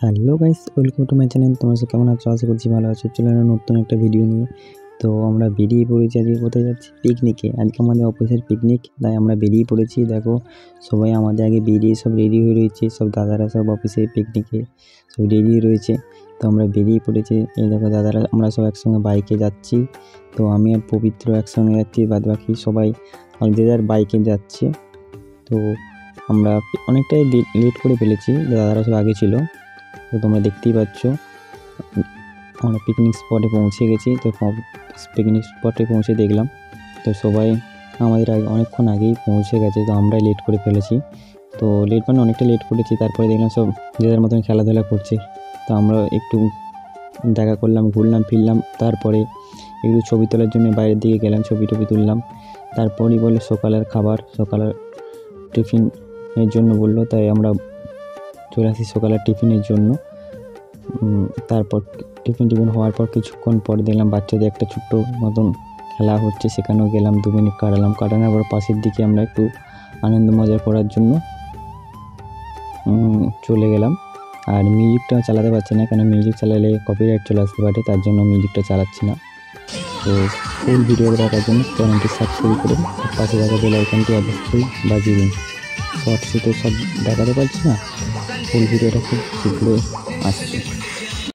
Hello guys, welcome to my channel. তোমরা সব কেমন আছো? আশা করছি ভালো আছো। চলে এলাম নতুন একটা ভিডিও নিয়ে। তো আমরা বেরিয়ে পড়েছি, আজকে কোথায় যাচ্ছি? পিকনিকে। আজকে আমাদের অফিসের পিকনিক, তাই আমরা বেরিয়ে পড়েছি। দেখো সবাই আমাদের আগে বেরিয়ে সব রেডি হয়ে রয়েছে, সব দাদারা সব অফিসের পিকনিকে সব রেডি রয়েছে। তো আমরা বেরিয়ে পড়েছি। এই দেখো দাদারা, আমরা সব একসঙ্গে বাইকে যাচ্ছি। তো আমি আর পবিত্র একসঙ্গে যাচ্ছি, বাদ বাকি সবাই যে যার বাইকে যাচ্ছে। তো আমরা অনেকটাই লেট করে ফেলেছি, দাদারা সব আগে ছিল। তো তোমরা দেখতেই পাচ্ছ আমরা পিকনিক স্পটে পৌঁছে গেছি। তো পিকনিক স্পটে পৌঁছে দেখলাম তো সবাই আমাদের আগে অনেকক্ষণ আগেই পৌঁছে গেছে। তো আমরাই লেট করে ফেলেছি। তো লেট মানে অনেকটা লেট করেছি। তারপরে দেখলাম সব যাদের মতন খেলাধুলা করছে। তো আমরা একটু দেখা করলাম, ঘুরলাম ফিরলাম। তারপরে একটু ছবি তোলার জন্য বাইরের দিকে গেলাম, ছবি টবি তুললাম। তারপরই বলে সকালের খাবার, সকালের টিফিনের জন্য বললো, তাই আমরা চলে আসি সকালের টিফিনের জন্য। তারপর টিফিন হওয়ার পর কিছুক্ষণ পরে দেখলাম বাচ্চাদের একটা ছোট্ট মতন খেলা হচ্ছে, সেখানেও গেলাম, 2 মিনিট কাটানোর পর পাশের দিকে আমরা একটু আনন্দ মজা করার জন্য চলে গেলাম। আর মিউজিকটা চালাতে পারছি না, কারণ মিউজিক চালালে কপিরাইট চলে আসতে পারে, তার জন্য মিউজিকটা চালাচ্ছি না। তো ফুল ভিডিও দেখার জন্য চ্যানেলটি সাবস্ক্রাইব করুন, পাশে থাকা বেল আইকনটি অবশ্যই বাজিয়ে দিন। শর্টসে তো সব দেখাতে পারছি না, ফুল ভিডিওটা খুব শীঘ্রই আসছে।